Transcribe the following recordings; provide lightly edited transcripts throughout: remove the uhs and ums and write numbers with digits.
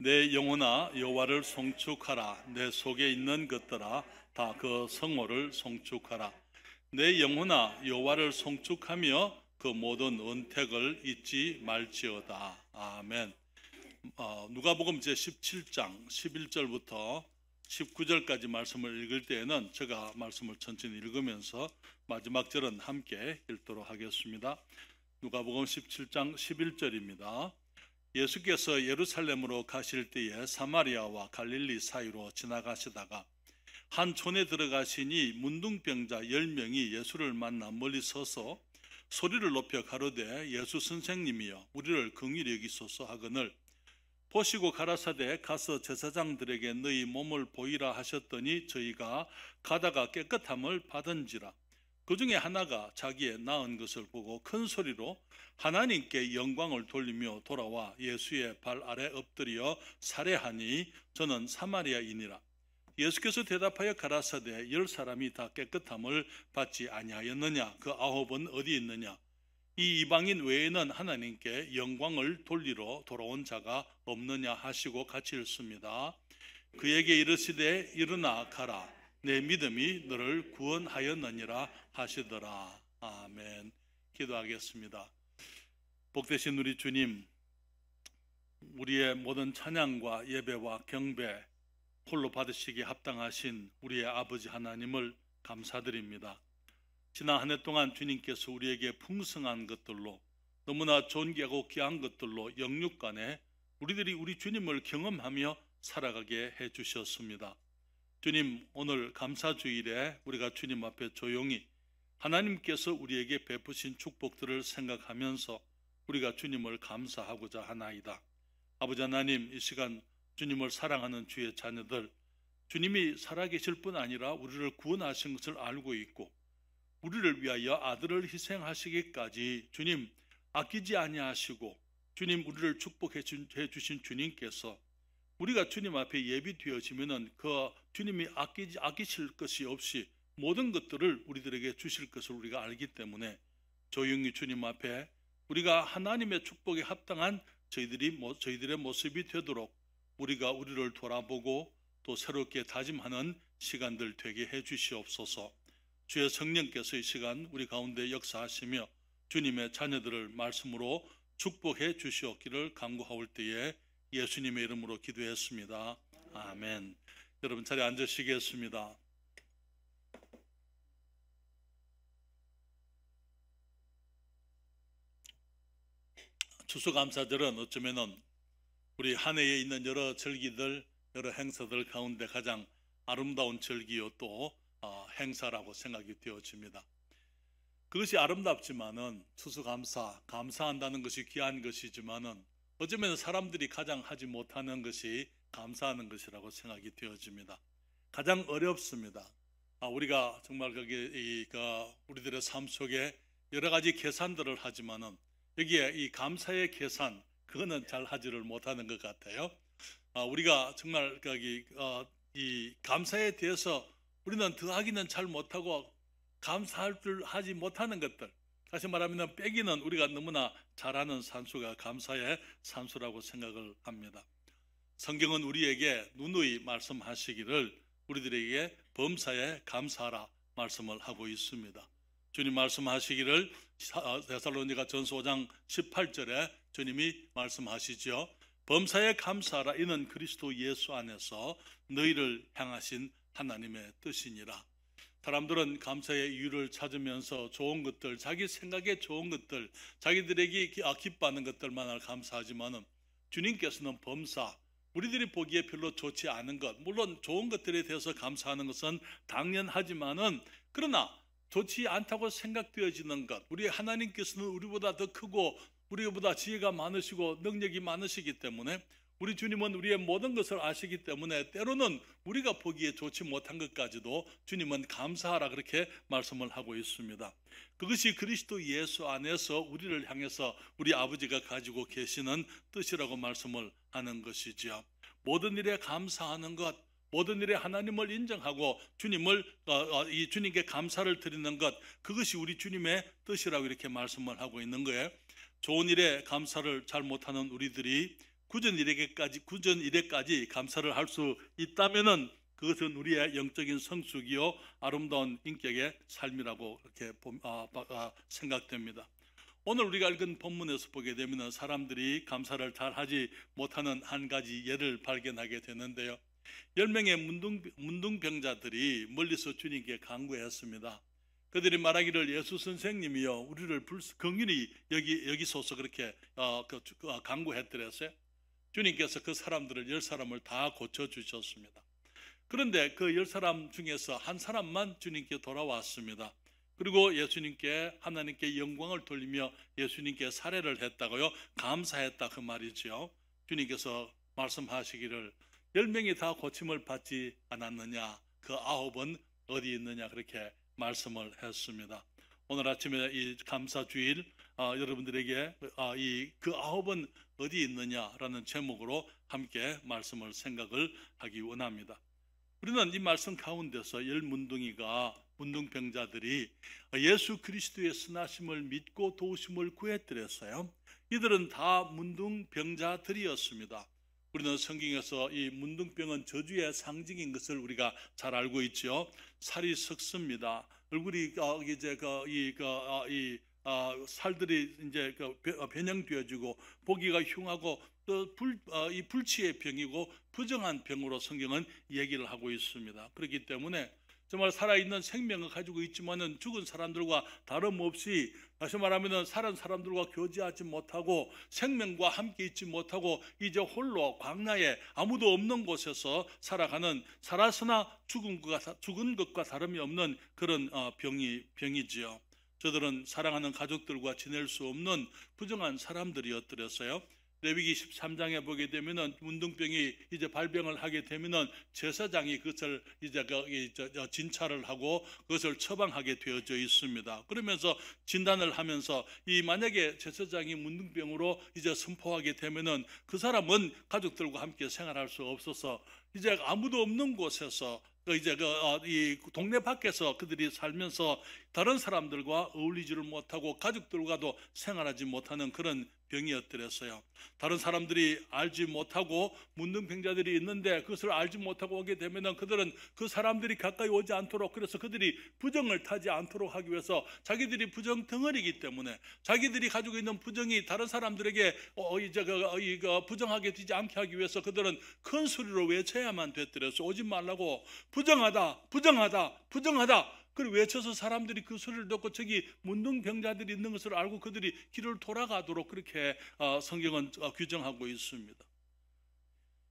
내 영혼아 여호와를 송축하라. 내 속에 있는 것들아 다 그 성호를 송축하라. 내 영혼아 여호와를 송축하며 그 모든 은택을 잊지 말지어다. 아멘. 누가복음 제17장 11절부터 19절까지 말씀을 읽을 때에는 제가 말씀을 천천히 읽으면서 마지막 절은 함께 읽도록 하겠습니다. 누가복음 17장 11절입니다. 예수께서 예루살렘으로 가실 때에 사마리아와 갈릴리 사이로 지나가시다가 한 촌에 들어가시니 문둥병자 10명이 예수를 만나 멀리 서서 소리를 높여 가로되 예수 선생님이여 우리를 긍휼히 여기소서 하거늘 보시고 가라사대 가서 제사장들에게 너희 몸을 보이라 하셨더니 저희가 가다가 깨끗함을 받은지라. 그 중에 하나가 자기의 나은 것을 보고 큰 소리로 하나님께 영광을 돌리며 돌아와 예수의 발 아래 엎드려 살해하니 저는 사마리아인이라. 예수께서 대답하여 가라사대 10사람이 다 깨끗함을 받지 아니하였느냐? 그 9은 어디 있느냐? 이 이방인 외에는 하나님께 영광을 돌리러 돌아온 자가 없느냐 하시고 같이 읽습니다. 그에게 이르시되 일어나 가라. 내 믿음이 너를 구원하였느니라 하시더라. 아멘. 기도하겠습니다. 복되신 우리 주님, 우리의 모든 찬양과 예배와 경배 홀로 받으시기에 합당하신 우리의 아버지 하나님을 감사드립니다. 지난 한 해 동안 주님께서 우리에게 풍성한 것들로 너무나 존귀하고 귀한 것들로 영육간에 우리들이 우리 주님을 경험하며 살아가게 해주셨습니다. 주님, 오늘 감사주일에 우리가 주님 앞에 조용히 하나님께서 우리에게 베푸신 축복들을 생각하면서 우리가 주님을 감사하고자 하나이다. 아버지 하나님, 이 시간 주님을 사랑하는 주의 자녀들, 주님이 살아계실 뿐 아니라 우리를 구원하신 것을 알고 있고 우리를 위하여 아들을 희생하시기까지 주님 아끼지 아니하시고 주님 우리를 축복해 주신 주님께서 우리가 주님 앞에 예비되어지면은 그 주님이 아끼실 것이 없이 모든 것들을 우리들에게 주실 것을 우리가 알기 때문에 조용히 주님 앞에 우리가 하나님의 축복에 합당한 저희들의 모습이 되도록 우리가 우리를 돌아보고 또 새롭게 다짐하는 시간들 되게 해 주시옵소서. 주의 성령께서 이 시간 우리 가운데 역사하시며 주님의 자녀들을 말씀으로 축복해 주시옵기를 간구하올 때에 예수님의 이름으로 기도했습니다. 아멘. 여러분 자리에 앉으시겠습니다. 추수감사절은 어쩌면은 우리 한 해에 있는 여러 절기들, 여러 행사들 가운데 가장 아름다운 절기요 또 행사라고 생각이 되어집니다. 그것이 아름답지만은 추수감사, 감사한다는 것이 귀한 것이지만은 어쩌면 사람들이 가장 하지 못하는 것이 감사하는 것이라고 생각이 되어집니다. 가장 어렵습니다. 우리가 정말 우리들의 삶 속에 여러 가지 계산들을 하지만은 여기에 이 감사의 계산, 그거는 잘 하지를 못하는 것 같아요. 우리가 정말 이 감사에 대해서 우리는 더하기는 잘 못하고 감사할 줄 하지 못하는 것들, 다시 말하면 빼기는 우리가 너무나 잘하는 산수가 감사의 산수라고 생각을 합니다. 성경은 우리에게 누누이 말씀하시기를 우리들에게 범사에 감사하라 말씀을 하고 있습니다. 주님 말씀하시기를 데살로니가 전서 5장 18절에 주님이 말씀하시죠. 범사에 감사하라. 이는 그리스도 예수 안에서 너희를 향하신 하나님의 뜻이니라. 사람들은 감사의 이유를 찾으면서 좋은 것들, 자기 생각에 좋은 것들, 자기들에게 기뻐하는 것들만을 감사하지만은 주님께서는 범사, 우리들이 보기에 별로 좋지 않은 것, 물론 좋은 것들에 대해서 감사하는 것은 당연하지만은 그러나 좋지 않다고 생각되어지는 것, 우리 하나님께서는 우리보다 더 크고 우리보다 지혜가 많으시고 능력이 많으시기 때문에 우리 주님은 우리의 모든 것을 아시기 때문에 때로는 우리가 보기에 좋지 못한 것까지도 주님은 감사하라 그렇게 말씀을 하고 있습니다. 그것이 그리스도 예수 안에서 우리를 향해서 우리 아버지가 가지고 계시는 뜻이라고 말씀을 하는 것이지요. 모든 일에 감사하는 것, 모든 일에 하나님을 인정하고 주님께 감사를 드리는 것, 그것이 우리 주님의 뜻이라고 이렇게 말씀을 하고 있는 거예요. 좋은 일에 감사를 잘 못하는 우리들이 구전 이래까지 감사를 할 수 있다면은 그것은 우리의 영적인 성숙이요 아름다운 인격의 삶이라고 이렇게 생각됩니다. 오늘 우리가 읽은 본문에서 보게 되면 사람들이 감사를 잘 하지 못하는 한 가지 예를 발견하게 되는데요. 10명의 문둥병자들이 멀리서 주님께 간구했습니다. 그들이 말하기를 예수 선생님이요 우리를 긍휼히 여기소서 그렇게 간구했더랬어요. 주님께서 그 사람들을 10사람을 다 고쳐주셨습니다. 그런데 그 10사람 중에서 한 사람만 주님께 돌아왔습니다. 그리고 예수님께 하나님께 영광을 돌리며 예수님께 살해를 했다고요. 감사했다 그 말이죠. 주님께서 말씀하시기를 10명이 다 고침을 받지 않았느냐 그 9은 어디 있느냐 그렇게 말씀을 했습니다. 오늘 아침에 이 감사주일 여러분들에게 그 9은 어디 있느냐라는 제목으로 함께 말씀을 생각을 하기 원합니다. 우리는 이 말씀 가운데서 10문둥이가 문둥병자들이 예수 그리스도의 선하심을 믿고 도우심을 구했더랬어요. 이들은 다 문둥병자들이었습니다. 우리는 성경에서 이 문둥병은 저주의 상징인 것을 우리가 잘 알고 있죠. 살이 썩습니다. 얼굴이 이제 살들이 이제 변형되어지고 보기가 흉하고 또 이 불치의 병이고 부정한 병으로 성경은 얘기를 하고 있습니다. 그렇기 때문에 정말 살아있는 생명을 가지고 있지만은 죽은 사람들과 다름없이 다시 말하면 살은 사람들과 교제하지 못하고 생명과 함께 있지 못하고 이제 홀로 광야에 아무도 없는 곳에서 살아가는 살았으나 죽은 것과 다름이 없는 그런 병이지요. 저들은 사랑하는 가족들과 지낼 수 없는 부정한 사람들이었더랬어요. 레위기 13장에 보게 되면은 문둥병이 이제 발병을 하게 되면은 제사장이 그것을 이제 진찰을 하고 그것을 처방하게 되어져 있습니다. 그러면서 진단을 하면서 이 만약에 제사장이 문둥병으로 이제 선포하게 되면은 그 사람은 가족들과 함께 생활할 수 없어서 이제 아무도 없는 곳에서 이제 이 동네 밖에서 그들이 살면서 다른 사람들과 어울리지를 못하고 가족들과도 생활하지 못하는 그런 병이었더랬어요. 다른 사람들이 알지 못하고 문둥병자들이 있는데 그것을 알지 못하고 오게 되면은 그들은 그 사람들이 가까이 오지 않도록 그래서 그들이 부정을 타지 않도록 하기 위해서 자기들이 부정 덩어리이기 때문에 자기들이 가지고 있는 부정이 다른 사람들에게 부정하게 되지 않게 하기 위해서 그들은 큰 소리로 외쳐야만 됐더랬어요. 오지 말라고 부정하다 부정하다 부정하다 그걸 외쳐서 사람들이 그 소리를 듣고 저기 문둥병자들이 있는 것을 알고 그들이 길을 돌아가도록 그렇게 성경은 규정하고 있습니다.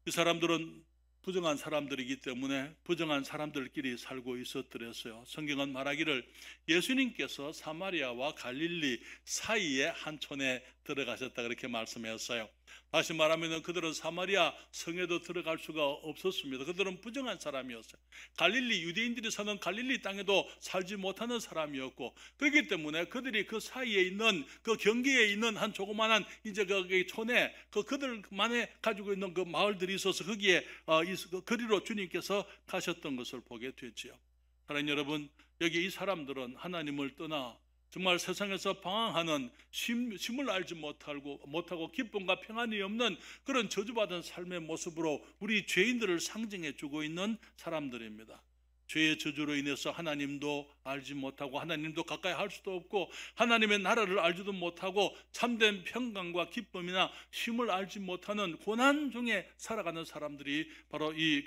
이 사람들은 부정한 사람들이기 때문에 부정한 사람들끼리 살고 있었더랬어요. 성경은 말하기를 예수님께서 사마리아와 갈릴리 사이의 한 촌에 들어가셨다 그렇게 말씀했어요. 다시 말하면 그들은 사마리아 성에도 들어갈 수가 없었습니다. 그들은 부정한 사람이었어요. 갈릴리 유대인들이 사는 갈릴리 땅에도 살지 못하는 사람이었고 그렇기 때문에 그들이 그 사이에 있는 그 경계에 있는 한 조그마한 이제 그 촌에 그들만의 가지고 있는 그 마을들이 있어서 거기에 거리로 주님께서 가셨던 것을 보게 되지요. 사랑하는 여러분, 여기 이 사람들은 하나님을 떠나 정말 세상에서 방황하는 쉼을 알지 못하고 기쁨과 평안이 없는 그런 저주받은 삶의 모습으로 우리 죄인들을 상징해 주고 있는 사람들입니다. 죄의 저주로 인해서 하나님도 알지 못하고 하나님도 가까이 할 수도 없고 하나님의 나라를 알지도 못하고 참된 평강과 기쁨이나 쉼을 알지 못하는 고난 중에 살아가는 사람들이 바로 이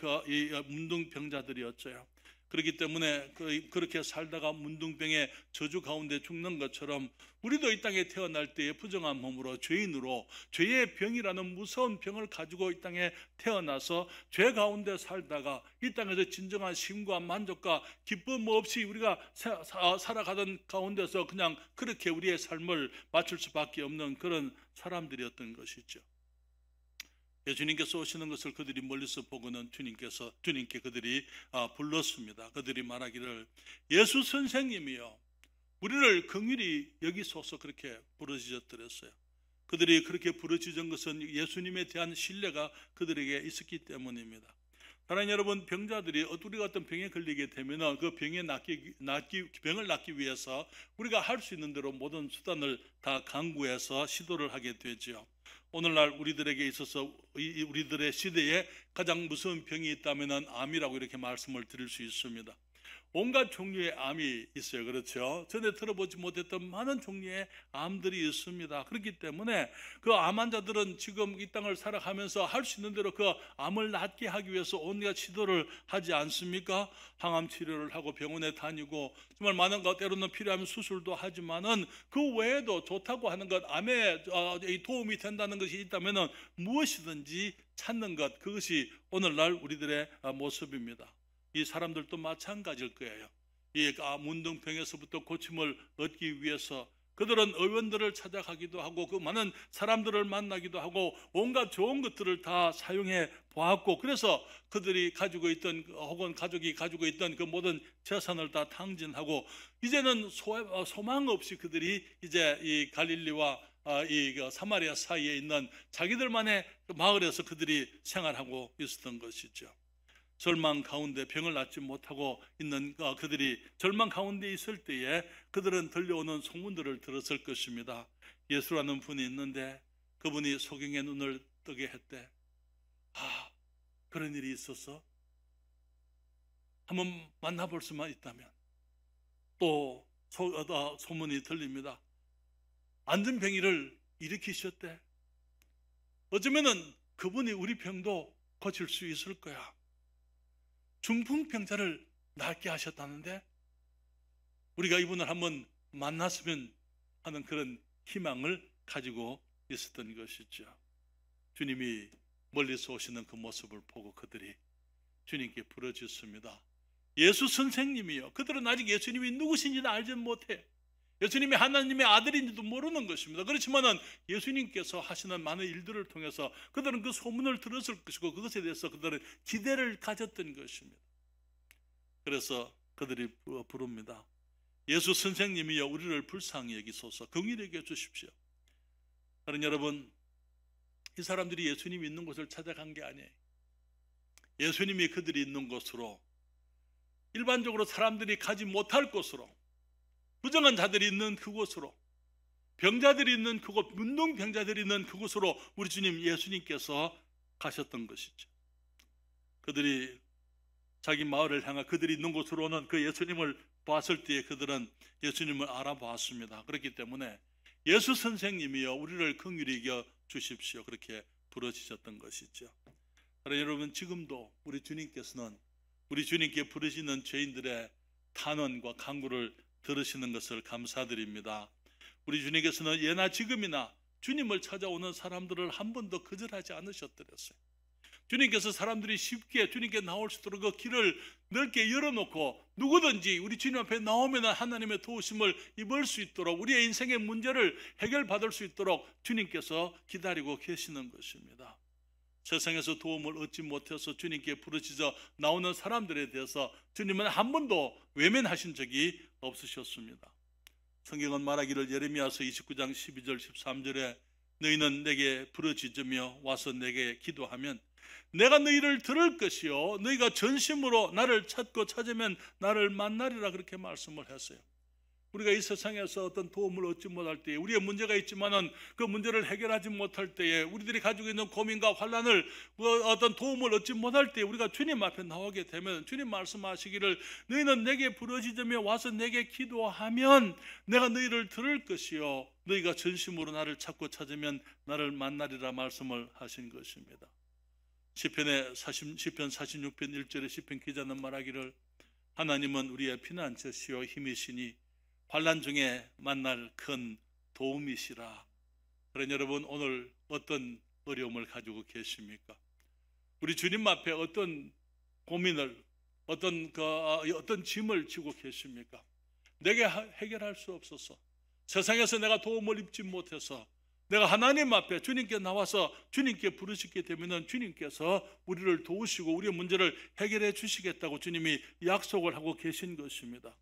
문둥병자들이었죠. 그렇기 때문에 그렇게 살다가 문둥병의 저주 가운데 죽는 것처럼 우리도 이 땅에 태어날 때에 부정한 몸으로 죄인으로 죄의 병이라는 무서운 병을 가지고 이 땅에 태어나서 죄 가운데 살다가 이 땅에서 진정한 쉼과 만족과 기쁨 없이 우리가 살아가던 가운데서 그냥 그렇게 우리의 삶을 마칠 수밖에 없는 그런 사람들이었던 것이죠. 예수님께서 오시는 것을 그들이 멀리서 보고는 주님께 그들이 불렀습니다. 그들이 말하기를 예수 선생님이요 우리를 긍휼히 여기소서 그렇게 부르짖었더랬어요. 그들이 그렇게 부르짖은 것은 예수님에 대한 신뢰가 그들에게 있었기 때문입니다. 사랑하는 여러분, 병자들이 우리가 어떤 병에 걸리게 되면 그 병을 낫기 위해서 우리가 할 수 있는 대로 모든 수단을 다 강구해서 시도를 하게 되죠. 오늘날 우리들에게 있어서 우리들의 시대에 가장 무서운 병이 있다면 암이라고 이렇게 말씀을 드릴 수 있습니다. 온갖 종류의 암이 있어요. 그렇죠? 전에 들어보지 못했던 많은 종류의 암들이 있습니다. 그렇기 때문에 그 암 환자들은 지금 이 땅을 살아가면서 할 수 있는 대로 그 암을 낫게 하기 위해서 온갖 시도를 하지 않습니까? 항암 치료를 하고 병원에 다니고 정말 많은 것, 때로는 필요하면 수술도 하지만은 그 외에도 좋다고 하는 것, 암에 도움이 된다는 것이 있다면 무엇이든지 찾는 것, 그것이 오늘날 우리들의 모습입니다. 이 사람들도 마찬가지일 거예요. 이 문둥병에서부터 고침을 얻기 위해서 그들은 의원들을 찾아가기도 하고 그 많은 사람들을 만나기도 하고 온갖 좋은 것들을 다 사용해 보았고, 그래서 그들이 가지고 있던 혹은 가족이 가지고 있던 그 모든 재산을 다 탕진하고 이제는 소망 없이 그들이 이제 이 갈릴리와 이 사마리아 사이에 있는 자기들만의 마을에서 그들이 생활하고 있었던 것이죠. 절망 가운데 병을 낫지 못하고 있는 그들이 절망 가운데 있을 때에 그들은 들려오는 소문들을 들었을 것입니다. 예수라는 분이 있는데 그분이 소경의 눈을 뜨게 했대. 그런 일이 있었어? 한번 만나볼 수만 있다면. 또 소문이 들립니다. 안전병이를 일으키셨대. 어쩌면은 그분이 우리 병도 고칠 수 있을 거야. 중풍병자를 낫게 하셨다는데 우리가 이분을 한번 만났으면 하는 그런 희망을 가지고 있었던 것이죠. 주님이 멀리서 오시는 그 모습을 보고 그들이 주님께 부르짖습니다. 예수 선생님이요. 그들은 아직 예수님이 누구신지는 알지 못해. 예수님이 하나님의 아들인지도 모르는 것입니다. 그렇지만은 예수님께서 하시는 많은 일들을 통해서 그들은 그 소문을 들었을 것이고 그것에 대해서 그들은 기대를 가졌던 것입니다. 그래서 그들이 부릅니다. 예수 선생님이여 우리를 불쌍히 여기소서, 긍휼히 여겨 주십시오. 그런 여러분, 이 사람들이 예수님이 있는 곳을 찾아간 게 아니에요. 예수님이 그들이 있는 곳으로, 일반적으로 사람들이 가지 못할 곳으로, 부정한 자들이 있는 그곳으로, 병자들이 있는 그곳, 문둥병자들이 있는 그곳으로 우리 주님 예수님께서 가셨던 것이죠. 그들이 자기 마을을 향해 그들이 있는 곳으로는 그 예수님을 봤을 때에 그들은 예수님을 알아보았습니다. 그렇기 때문에 예수 선생님이여 우리를 긍휼히 여겨 주십시오, 그렇게 부르짖었던 것이죠. 그러나 여러분, 지금도 우리 주님께서는 우리 주님께 부르시는 죄인들의 탄원과 간구를 들으시는 것을 감사드립니다. 우리 주님께서는 예나 지금이나 주님을 찾아오는 사람들을 한 번도 거절하지 않으셨더랬어요. 주님께서 사람들이 쉽게 주님께 나올 수 있도록 그 길을 넓게 열어놓고 누구든지 우리 주님 앞에 나오면 하나님의 도우심을 입을 수 있도록, 우리의 인생의 문제를 해결받을 수 있도록 주님께서 기다리고 계시는 것입니다. 세상에서 도움을 얻지 못해서 주님께 부르짖어 나오는 사람들에 대해서 주님은 한 번도 외면하신 적이 없으셨습니다. 성경은 말하기를 예레미야서 29장 12절 13절에 너희는 내게 부르짖으며 와서 내게 기도하면 내가 너희를 들을 것이요 너희가 전심으로 나를 찾고 찾으면 나를 만나리라, 그렇게 말씀을 했어요. 우리가 이 세상에서 어떤 도움을 얻지 못할 때에, 우리의 문제가 있지만은 그 문제를 해결하지 못할 때에, 우리들이 가지고 있는 고민과 환난을 어떤 도움을 얻지 못할 때에 우리가 주님 앞에 나오게 되면 주님 말씀하시기를 너희는 내게 부르짖으며 와서 내게 기도하면 내가 너희를 들을 것이요 너희가 전심으로 나를 찾고 찾으면 나를 만나리라 말씀을 하신 것입니다. 시편 46편 1절에 시편 기자는 말하기를 하나님은 우리의 피난처시요 힘이시니 환난 중에 만날 큰 도움이시라. 그러니 여러분, 오늘 어떤 어려움을 가지고 계십니까? 우리 주님 앞에 어떤 고민을, 어떤 짐을 지고 계십니까? 내게 해결할 수 없어서, 세상에서 내가 도움을 입지 못해서 내가 하나님 앞에 주님께 나와서 주님께 부르시게 되면 주님께서 우리를 도우시고 우리의 문제를 해결해 주시겠다고 주님이 약속을 하고 계신 것입니다.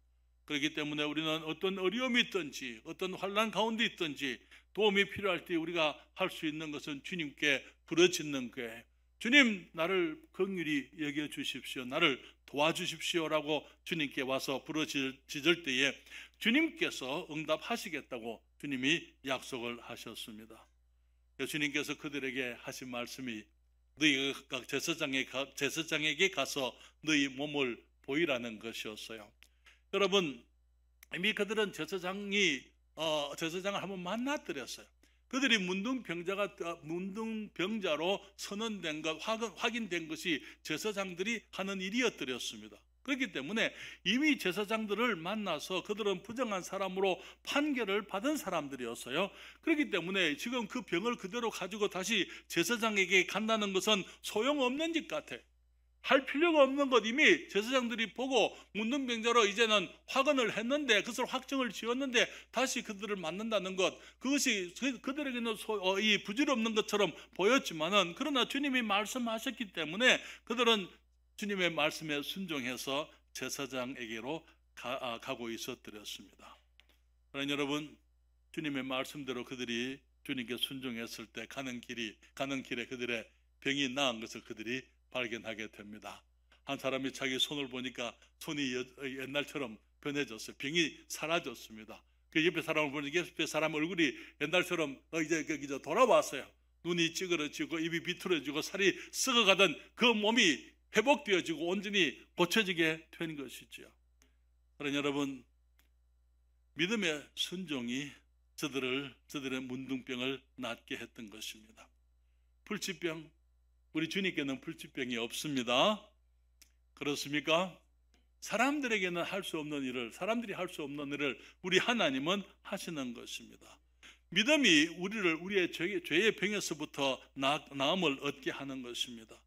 그렇기 때문에 우리는 어떤 어려움이 있든지 어떤 환난 가운데 있든지 도움이 필요할 때 우리가 할 수 있는 것은 주님께 부르짖는 거예요. 주님, 나를 긍휼히 여겨 주십시오, 나를 도와주십시오라고 주님께 와서 부르짖을 때에 주님께서 응답하시겠다고 주님이 약속을 하셨습니다. 예수님께서 그들에게 하신 말씀이 너희가 각 제사장에게 가서 너희 몸을 보이라는 것이었어요. 여러분, 이미 그들은 제사장을 한번 만나드렸어요. 그들이 문둥병자로 선언된 것, 확인된 것이 제사장들이 하는 일이었더랬습니다. 그렇기 때문에 이미 제사장들을 만나서 그들은 부정한 사람으로 판결을 받은 사람들이었어요. 그렇기 때문에 지금 그 병을 그대로 가지고 다시 제사장에게 간다는 것은 소용없는 짓 같아요. 할 필요가 없는 것, 이미 제사장들이 보고 문둥병자로 이제는 확언을 했는데, 그것을 확정을 지었는데 다시 그들을 만난다는 것, 그것이 그들에게는 이 부질없는 것처럼 보였지만은, 그러나 주님이 말씀하셨기 때문에 그들은 주님의 말씀에 순종해서 제사장에게로 가고 있었더랬습니다. 그러나 여러분, 주님의 말씀대로 그들이 주님께 순종했을 때 가는 길에 그들의 병이 나은 것을 그들이 발견하게 됩니다. 한 사람이 자기 손을 보니까 손이 옛날처럼 변해졌어요. 병이 사라졌습니다. 그 옆에 사람을 보니까 옆에 사람 얼굴이 옛날처럼 이제 돌아왔어요. 눈이 찌그러지고 입이 비틀어지고 살이 썩어가던 그 몸이 회복되어지고 온전히 고쳐지게 된 것이죠. 그러나 여러분, 믿음의 순종이 저들의 문둥병을 낫게 했던 것입니다. 불치병, 우리 주님께는 불치병이 없습니다. 그렇습니까? 사람들이 할 수 없는 일을 우리 하나님은 하시는 것입니다. 믿음이 우리의 죄의 병에서부터 나음을 얻게 하는 것입니다.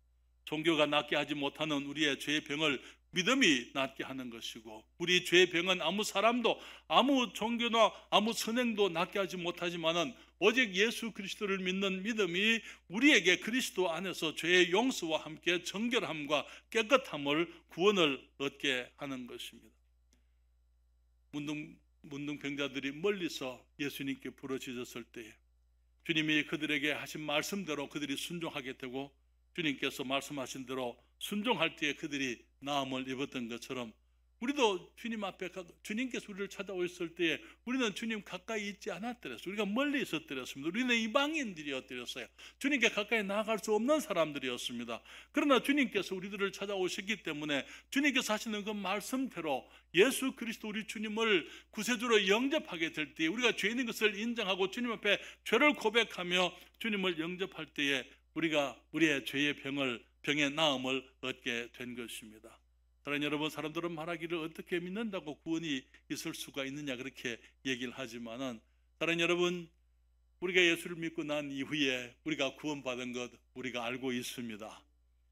종교가 낫게 하지 못하는 우리의 죄의 병을 믿음이 낫게 하는 것이고, 우리 죄의 병은 아무 사람도, 아무 종교나 아무 선행도 낫게 하지 못하지만은 오직 예수 그리스도를 믿는 믿음이 우리에게 그리스도 안에서 죄의 용서와 함께 정결함과 깨끗함을, 구원을 얻게 하는 것입니다. 문둥병자들이 멀리서 예수님께 부르짖었을 때에 주님이 그들에게 하신 말씀대로 그들이 순종하게 되고, 주님께서 말씀하신 대로 순종할 때에 그들이 나음을 입었던 것처럼, 우리도 주님 앞에 주님께서 우리를 찾아오셨을 때에 우리는 주님 가까이 있지 않았더랬어요. 우리가 멀리 있었더랬습니다. 우리는 이방인들이었더랬어요. 주님께 가까이 나아갈 수 없는 사람들이었습니다. 그러나 주님께서 우리들을 찾아오셨기 때문에 주님께서 하시는 그 말씀대로 예수 그리스도 우리 주님을 구세주로 영접하게 될 때에, 우리가 죄인인 것을 인정하고 주님 앞에 죄를 고백하며 주님을 영접할 때에 우리가 우리의 죄의 병의 나음을 얻게 된 것입니다. 사랑하는 여러분, 사람들은 말하기를 어떻게 믿는다고 구원이 있을 수가 있느냐 그렇게 얘기를 하지만은, 사랑하는 여러분, 우리가 예수를 믿고 난 이후에 우리가 구원받은 것 우리가 알고 있습니다.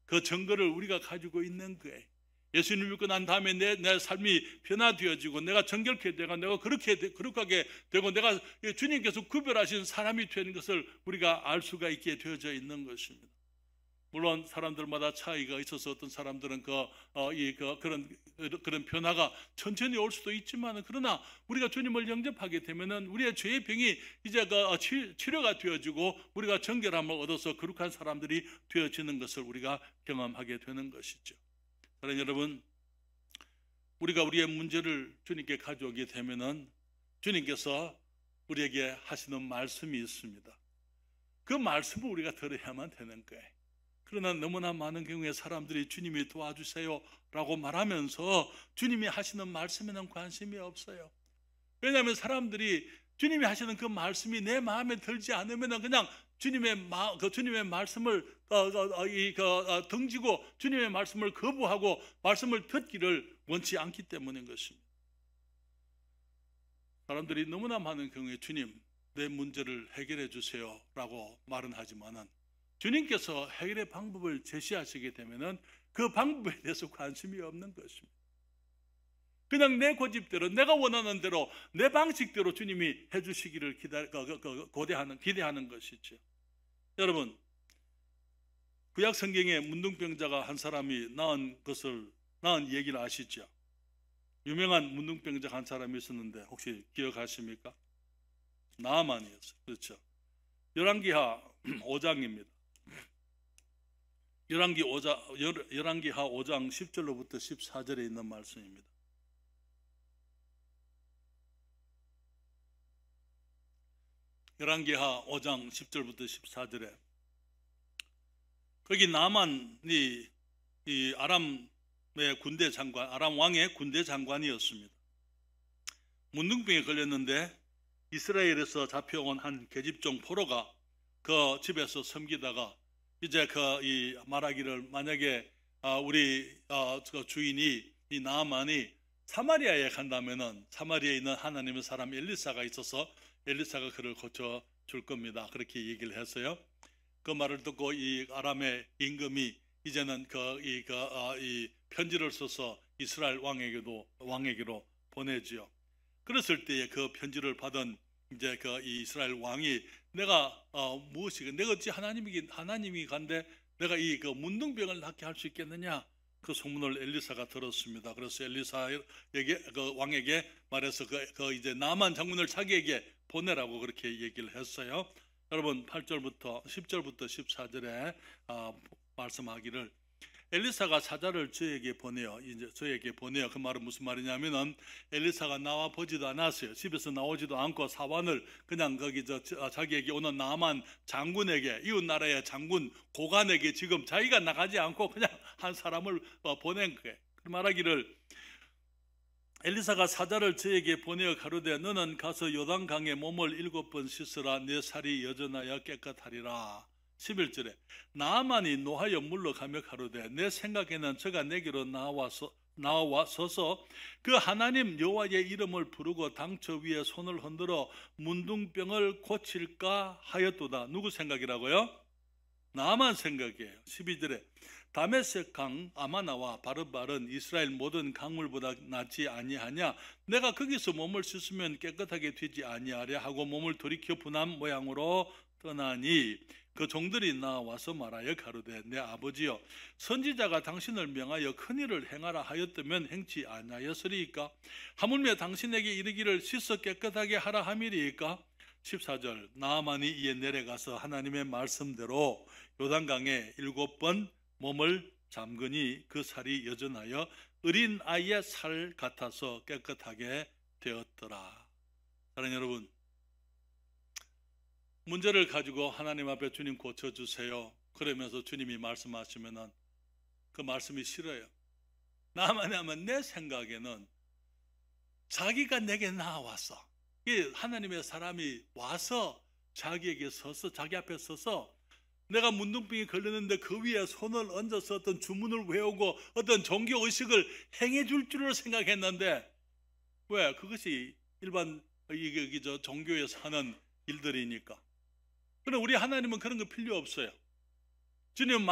그 증거를 우리가 가지고 있는 거예요. 예수님을 믿고 난 다음에 내 삶이 변화되어지고 내가 정결케 되고 내가 거룩하게 되고 내가 주님께서 구별하신 사람이 되는 것을 우리가 알 수가 있게 되어져 있는 것입니다. 물론 사람들마다 차이가 있어서 어떤 사람들은 그런 변화가 천천히 올 수도 있지만, 그러나 우리가 주님을 영접하게 되면은 우리의 죄의 병이 이제 치료가 되어지고 우리가 정결함을 얻어서 거룩한 사람들이 되어지는 것을 우리가 경험하게 되는 것이죠. 사랑하는 여러분, 우리가 우리의 문제를 주님께 가져오게 되면은 주님께서 우리에게 하시는 말씀이 있습니다. 그 말씀을 우리가 들어야만 되는 거예요. 그러나 너무나 많은 경우에 사람들이 주님이 도와주세요 라고 말하면서 주님이 하시는 말씀에는 관심이 없어요. 왜냐하면 사람들이 주님이 하시는 그 말씀이 내 마음에 들지 않으면 그냥 주님의 말씀을 등지고 주님의 말씀을 거부하고 말씀을 듣기를 원치 않기 때문인 것입니다. 사람들이 너무나 많은 경우에 주님, 내 문제를 해결해 주세요 라고 말은 하지만은 주님께서 해결의 방법을 제시하시게 되면은 그 방법에 대해서 관심이 없는 것입니다. 그냥 내 고집대로, 내가 원하는 대로, 내 방식대로 주님이 해주시기를 기대하는 것이죠. 여러분, 구약 성경에 문둥병자가 한 사람이 나은 얘기를 아시죠? 유명한 문둥병자 한 사람이 있었는데 혹시 기억하십니까? 나아만이었어요. 그렇죠? 열왕기하 5장입니다. 열왕기하 5장 10절로부터 14절에 있는 말씀입니다. 열왕기하 5장 10절부터 14절에 거기 나만이 이 아람의 군대 장관, 아람 왕의 군대 장관이었습니다. 문둥병에 걸렸는데 이스라엘에서 잡혀온 한 계집종 포로가 그 집에서 섬기다가 이제 이 말하기를 만약에 우리 그 주인이 이 나아만이 사마리아에 간다면은 사마리아에 있는 하나님의 사람 엘리사가 있어서 엘리사가 그를 고쳐 줄 겁니다. 그렇게 얘기를 했어요. 그 말을 듣고 이 아람의 임금이 이제는 이 편지를 써서 이스라엘 왕에게로 보내지요. 그랬을 때에 그 편지를 받은 이제 이 이스라엘 왕이 내가 내가 어찌 하나님이 간데 내가 이 문둥병을 낫게 할 수 있겠느냐? 그 소문을 엘리사가 들었습니다. 그래서 엘리사에게 그 왕에게 말해서 이제 나만 장군을 자기에게 보내라고 그렇게 얘기를 했어요. 여러분 8절부터 10절부터 14절에 말씀하기를 엘리사가 사자를 저에게 보내요. 그 말은 무슨 말이냐면은 엘리사가 나와 보지도 않았어요. 집에서 나오지도 않고 사환을 그냥 거기 자기에게 오는 나만 장군에게, 이웃 나라의 장군 고관에게 지금 자기가 나가지 않고 그냥 한 사람을 보낸 거예요. 말하기를 엘리사가 사자를 저에게 보내어 가로되 너는 가서 요단강에 몸을 7번 씻으라. 내 살이 여전하여 깨끗하리라. 11절에 나아만이 노하여 물러가며 가로되 내 생각에는 저가 내게로 나와서서 그 하나님 여호와의 이름을 부르고 당처 위에 손을 흔들어 문둥병을 고칠까 하였도다. 누구 생각이라고요? 나아만 생각이에요. 12절에 다메섹 강 아마나와 바르발은 이스라엘 모든 강물보다 낫지 아니하냐? 내가 거기서 몸을 씻으면 깨끗하게 되지 아니하랴 하고 몸을 돌이켜 분한 모양으로 떠나니 그 종들이 나와서 말하여 가로되 내 아버지여 선지자가 당신을 명하여 큰일을 행하라 하였다면 행치 아니하였으리이까? 하물며 당신에게 이르기를 씻어 깨끗하게 하라 함이리이까? 14절 나아만이 이에 내려가서 하나님의 말씀대로 요단강에 7번 몸을 잠그니 그 살이 여전하여 어린 아이의 살 같아서 깨끗하게 되었더라. 사랑하는 여러분, 문제를 가지고 하나님 앞에 주님 고쳐주세요 그러면서 주님이 말씀하시면은 그 말씀이 싫어요. 나만이 하면 내 생각에는 자기가 내게 나와서 하나님의 사람이 와서 자기에게 서서 자기 앞에 서서 내가 문둥병이 걸렸는데 그 위에 손을 얹어서 어떤 주문을 외우고 어떤 종교의식을 행해 줄 줄을 생각했는데 왜? 그것이 일반 종교에서 하는 일들이니까. 그런데 우리 하나님은 그런 거 필요 없어요. 주님은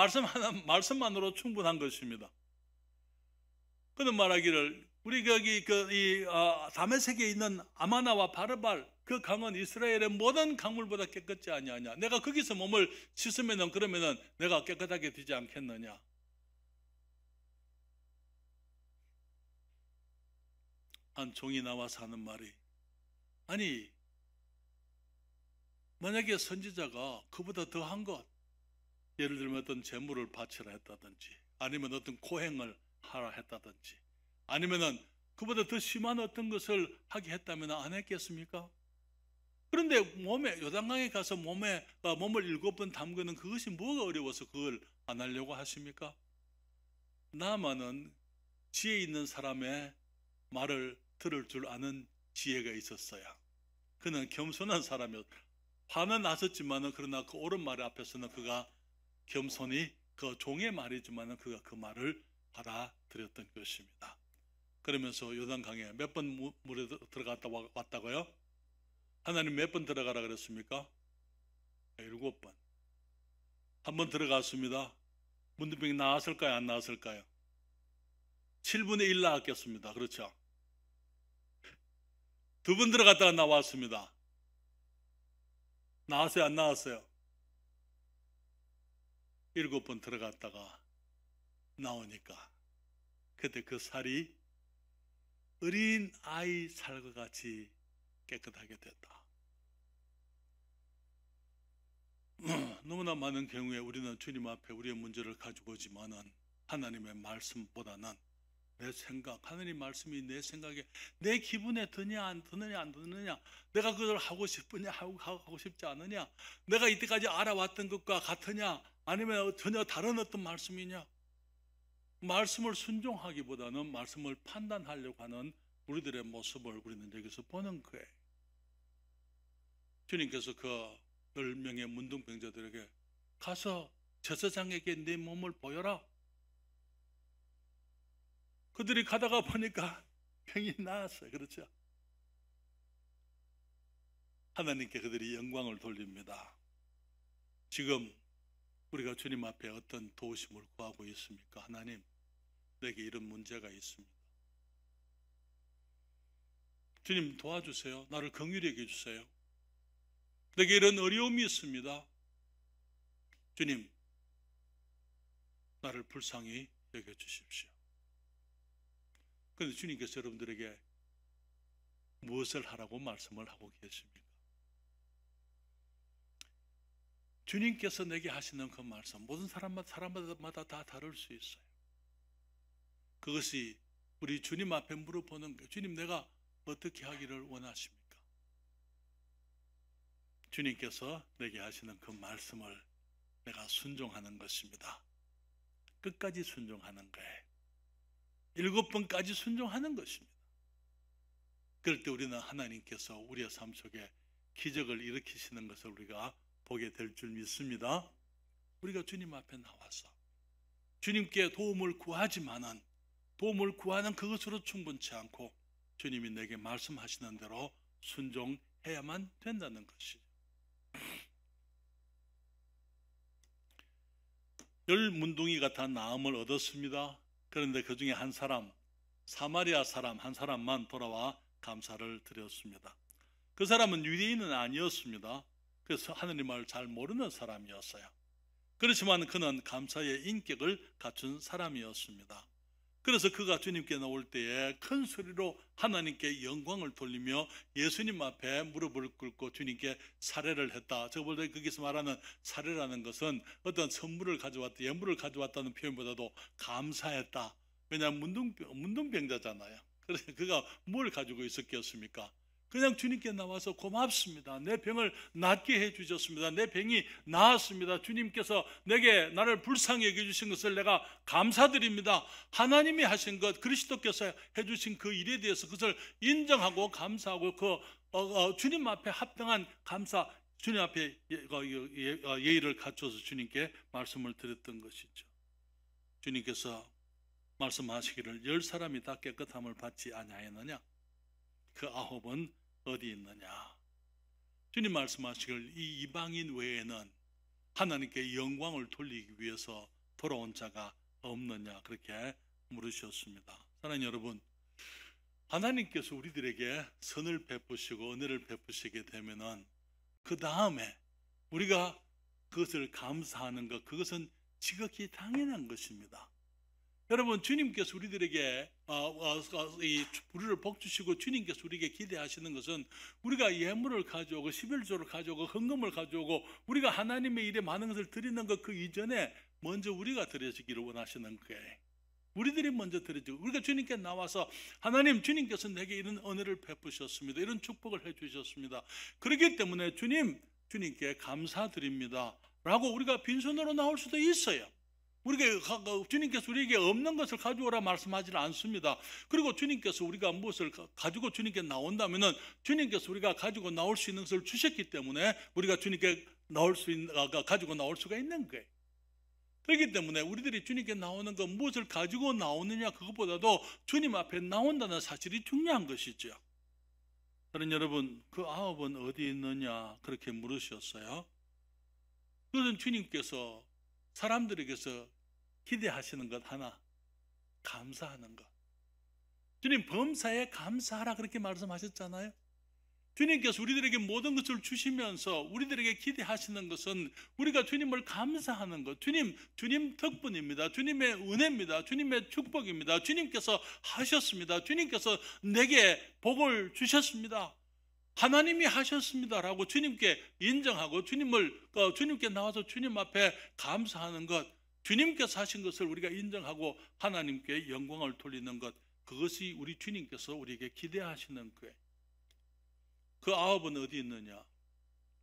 말씀만으로 충분한 것입니다. 그는 말하기를 우리 다메섹에 있는 아마나와 바르발 그 강은 이스라엘의 모든 강물보다 깨끗지 아니하냐? 내가 거기서 몸을 씻으면은 그러면은 내가 깨끗하게 되지 않겠느냐? 한 종이 나와서 하는 말이 아니 만약에 선지자가 그보다 더한 것 예를 들면 어떤 재물을 바치라 했다든지 아니면 어떤 고행을 하라 했다든지 아니면은 그보다 더 심한 어떤 것을 하게 했다면 안 했겠습니까? 그런데 요단강에 가서 몸을 7번 담그는 그것이 뭐가 어려워서 그걸 안 하려고 하십니까? 나아만은 지혜 있는 사람의 말을 들을 줄 아는 지혜가 있었어요. 그는 겸손한 사람이었어요. 화는 났었지만은 그러나 그 옳은 말 앞에서는 그가 겸손히 그 종의 말이지만은 그가 그 말을 받아들였던 것입니다. 그러면서 요단강에 몇 번 물에 들어갔다 왔다고요? 하나님 몇 번 들어가라 그랬습니까? 7번. 한 번 들어갔습니다. 문둥병이 나왔을까요? 안 나왔을까요? 7분의 1 나왔겠습니다. 그렇죠? 2번 들어갔다가 나왔습니다. 나왔어요? 안 나왔어요? 7번 들어갔다가 나오니까 그때 그 살이 어린 아이 살과 같이 깨끗하게 됐다. 너무나 많은 경우에 우리는 주님 앞에 우리의 문제를 가지고 오지만은 하나님의 말씀보다는 내 생각, 하느님 말씀이 내 생각에, 내 기분에 드냐 안 드느냐 안 드느냐, 내가 그걸 하고 싶으냐 하고 싶지 않느냐, 내가 이때까지 알아왔던 것과 같으냐 아니면 전혀 다른 어떤 말씀이냐. 말씀을 순종하기보다는 말씀을 판단하려고 하는 우리들의 모습을 우리는 여기서 보는 거예요. 주님께서 그 10명의 문둥병자들에게 가서 제사장에게 네 몸을 보여라. 그들이 가다가 보니까 병이 나았어요. 그렇죠? 하나님께 그들이 영광을 돌립니다. 지금 우리가 주님 앞에 어떤 도우심을 구하고 있습니까? 하나님, 내게 이런 문제가 있습니다. 주님 도와주세요. 나를 긍휼히 여겨주세요. 내게 이런 어려움이 있습니다. 주님, 나를 불쌍히 여겨주십시오. 그런데 주님께서 여러분들에게 무엇을 하라고 말씀을 하고 계십니까? 주님께서 내게 하시는 그 말씀, 모든 사람마다 다 다를 수 있어요. 그것이 우리 주님 앞에 물어보는 거예요. 주님, 내가 어떻게 하기를 원하십니까? 주님께서 내게 하시는 그 말씀을 내가 순종하는 것입니다. 끝까지 순종하는 거예요. 7번까지 순종하는 것입니다. 그럴 때 우리는 하나님께서 우리의 삶 속에 기적을 일으키시는 것을 우리가 보게 될 줄 믿습니다. 우리가 주님 앞에 나와서 주님께 도움을 구하지만은 도움을 구하는 그것으로 충분치 않고 주님이 내게 말씀하시는 대로 순종해야만 된다는 것이죠. 10문둥이가 다 나음을 얻었습니다. 그런데 그 중에 한 사람, 사마리아 사람 한 사람만 돌아와 감사를 드렸습니다. 그 사람은 유대인은 아니었습니다. 그래서 하느님을 잘 모르는 사람이었어요. 그렇지만 그는 감사의 인격을 갖춘 사람이었습니다. 그래서 그가 주님께 나올 때에 큰 소리로 하나님께 영광을 돌리며 예수님 앞에 무릎을 꿇고 주님께 사례를 했다. 저번에 거기서 말하는 사례라는 것은 어떤 선물을 가져왔다, 예물을 가져왔다는 표현보다도 감사했다. 왜냐하면 문둥병자잖아요. 그래서 그가 뭘 가지고 있었겠습니까? 그냥 주님께 나와서 고맙습니다. 내 병을 낫게 해주셨습니다. 내 병이 나았습니다. 주님께서 나를 불쌍히 여겨주신 것을 내가 감사드립니다. 하나님이 하신 것, 그리스도께서 해주신 그 일에 대해서 그것을 인정하고 감사하고 주님 앞에 합당한 감사, 주님 앞에 예의를 갖춰서 주님께 말씀을 드렸던 것이죠. 주님께서 말씀하시기를 10사람이 다 깨끗함을 받지 아니하였느냐? 그 9은 어디 있느냐? 주님 말씀하시기를 이 이방인 외에는 하나님께 영광을 돌리기 위해서 돌아온 자가 없느냐? 그렇게 물으셨습니다. 사랑하는 여러분, 하나님께서 우리들에게 선을 베푸시고 은혜를 베푸시게 되면은 그 다음에 우리가 그것을 감사하는 것, 그것은 지극히 당연한 것입니다. 여러분, 주님께서 우리들에게 우리를 복주시고 주님께서 우리에게 기대하시는 것은 우리가 예물을 가져오고 11조를 가져오고 헌금을 가져오고 우리가 하나님의 일에 많은 것을 드리는 것 그 이전에 먼저 우리가 드려지기를 원하시는 거예요. 우리들이 먼저 드리죠. 우리가 주님께 나와서 하나님, 주님께서 내게 이런 은혜를 베푸셨습니다. 이런 축복을 해주셨습니다. 그렇기 때문에 주님께 감사드립니다 라고 우리가 빈손으로 나올 수도 있어요. 주님께서 우리에게 없는 것을 가져오라 말씀하지는 않습니다. 그리고 주님께서 우리가 무엇을 가지고 주님께 나온다면은 주님께서 우리가 가지고 나올 수 있는 것을 주셨기 때문에 우리가 주님께 가지고 나올 수가 있는 거예요. 그렇기 때문에 우리들이 주님께 나오는 것, 무엇을 가지고 나오느냐 그것보다도 주님 앞에 나온다는 사실이 중요한 것이죠. 그런 여러분, 그 9은 어디 있느냐 그렇게 물으셨어요. 그것은 주님께서 사람들에게서 기대하시는 것 하나, 감사하는 것. 주님 범사에 감사하라 그렇게 말씀하셨잖아요. 주님께서 우리들에게 모든 것을 주시면서 우리들에게 기대하시는 것은 우리가 주님을 감사하는 것. 주님 덕분입니다. 주님의 은혜입니다. 주님의 축복입니다. 주님께서 하셨습니다. 주님께서 내게 복을 주셨습니다. 하나님이 하셨습니다라고 주님께 인정하고 주님께 나와서 주님 앞에 감사하는 것, 주님께서 하신 것을 우리가 인정하고 하나님께 영광을 돌리는 것, 그것이 우리 주님께서 우리에게 기대하시는 거예요. 그 아홉은 어디 있느냐?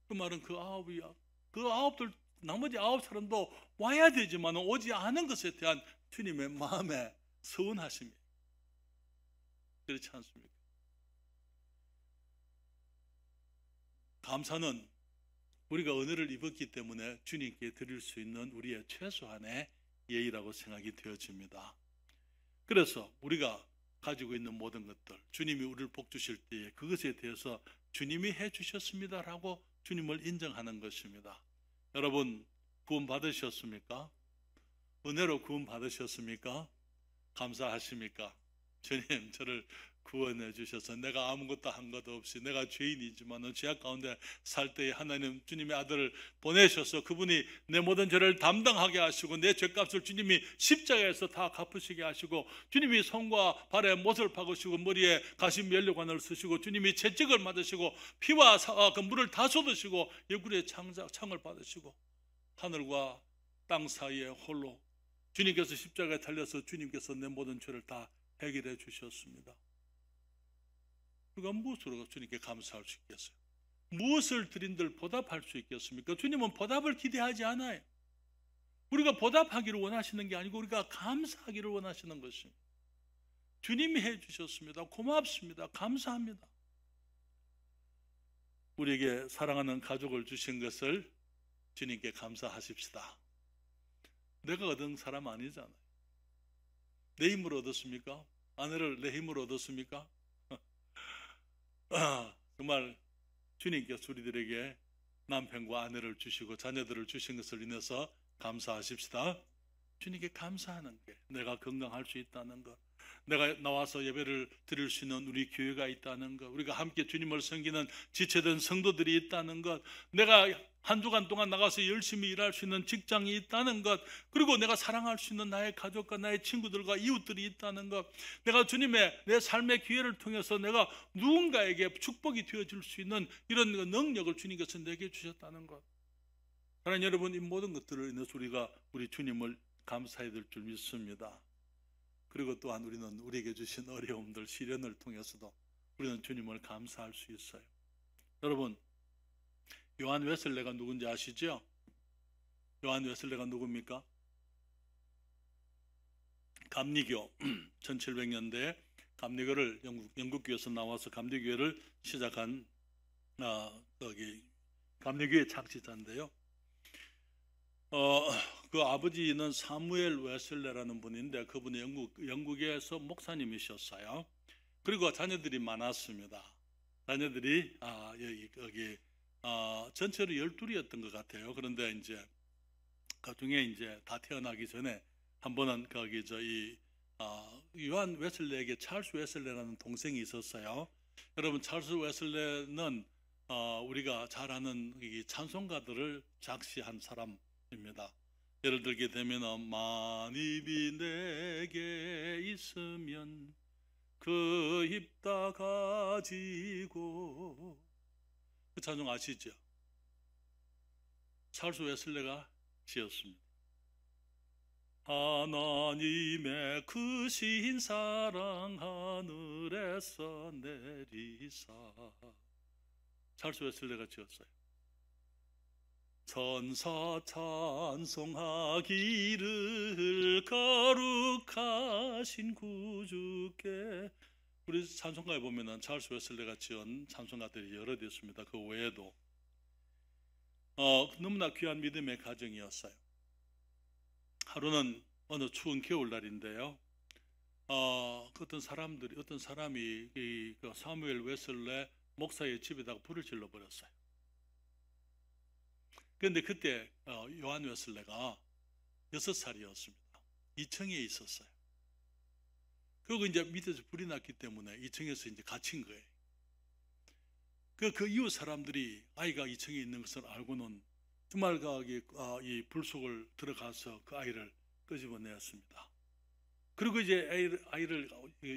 그 말은 그 아홉이야. 그 아홉들, 나머지 아홉 사람도 와야 되지만 오지 않은 것에 대한 주님의 마음의 서운하심이, 그렇지 않습니까? 감사는 우리가 은혜를 입었기 때문에 주님께 드릴 수 있는 우리의 최소한의 예의라고 생각이 되어집니다. 그래서 우리가 가지고 있는 모든 것들, 주님이 우리를 복 주실 때에 그것에 대해서 주님이 해주셨습니다라고 주님을 인정하는 것입니다. 여러분, 구원 받으셨습니까? 은혜로 구원 받으셨습니까? 감사하십니까? 주님, 저를 구원해 주셔서 내가 아무것도 한 것 없이, 내가 죄인이지만 죄악 가운데 살 때에 하나님 주님의 아들을 보내셔서 그분이 내 모든 죄를 담당하게 하시고 내 죄값을 주님이 십자가에서 다 갚으시게 하시고, 주님이 손과 발에 못을 박으시고 머리에 가시 면류관을 쓰시고, 주님이 채찍을 맞으시고 피와 그 물을 다 쏟으시고 얼굴에 창을 받으시고, 하늘과 땅 사이에 홀로 주님께서 십자가에 달려서 주님께서 내 모든 죄를 다 해결해 주셨습니다. 우리가 무엇으로 주님께 감사할 수 있겠어요? 무엇을 드린들 보답할 수 있겠습니까? 주님은 보답을 기대하지 않아요. 우리가 보답하기를 원하시는 게 아니고 우리가 감사하기를 원하시는 것입니다. 주님이 해주셨습니다. 고맙습니다. 감사합니다. 우리에게 사랑하는 가족을 주신 것을 주님께 감사하십시다. 내가 얻은 사람 아니잖아요. 내 힘으로 얻었습니까? 아내를 내 힘으로 얻었습니까? 정말 주님께서 우리들에게 남편과 아내를 주시고 자녀들을 주신 것을 인해서 감사하십시다. 주님께 감사하는 게, 내가 건강할 수 있다는 것, 내가 나와서 예배를 드릴 수 있는 우리 교회가 있다는 것, 우리가 함께 주님을 섬기는 지체된 성도들이 있다는 것, 내가 한 주간 동안 나가서 열심히 일할 수 있는 직장이 있다는 것, 그리고 내가 사랑할 수 있는 나의 가족과 나의 친구들과 이웃들이 있다는 것, 내가 주님의 내 삶의 기회를 통해서 내가 누군가에게 축복이 되어줄 수 있는 이런 능력을 주님께서 내게 주셨다는 것. 하나님, 여러분, 이 모든 것들을 인해서 우리가 우리 주님을 감사해야 될 줄 믿습니다. 그리고 또한 우리는 우리에게 주신 어려움들, 시련을 통해서도 우리는 주님을 감사할 수 있어요. 여러분, 요한 웨슬레가 누군지 아시죠? 요한 웨슬레가 누굽니까? 감리교 1700년대에 감리교를 영국교에서 나와서 감리교회를 시작한 감리교의 창시자인데요. 그 아버지는 사무엘 웨슬레라는 분인데 그분이 영국에서 목사님이셨어요. 그리고 자녀들이 많았습니다. 자녀들이 여기 전체로 12이었던 것 같아요. 그런데 이제 그 중에 이제 다 태어나기 전에 한 번은 거기 요한 웨슬레에게 찰스 웨슬레라는 동생이 있었어요. 여러분, 찰스 웨슬레는 우리가 잘 아는 이 찬송가들을 작시한 사람입니다. 예를 들게 되면 만입이 내게 있으면 그 입 다 가지고, 그 찬송 아시죠? 찰스 웨슬레가 지었습니다. 하나님의 크신 사랑 하늘에서 내리사, 찰스 웨슬레가 지었어요. 천사 찬송하기를 거룩하신 구주께. 우리 찬송가에 보면은 찰스 웨슬레가 지은 찬송가들이 여러 개 있습니다. 그 외에도 너무나 귀한 믿음의 가정이었어요. 하루는 어느 추운 겨울날인데요. 어떤 사람이 그 사무엘 웨슬레 목사의 집에다가 불을 질러 버렸어요. 그런데 그때 요한 웨슬레가 6살이었습니다. 2층에 있었어요. 그리고 이제 밑에서 불이 났기 때문에 2층에서 이제 갇힌 거예요. 그 이웃 사람들이 아이가 2층에 있는 것을 알고는 정말 이 불 속을 들어가서 그 아이를 끄집어내었습니다. 그리고 이제 아이를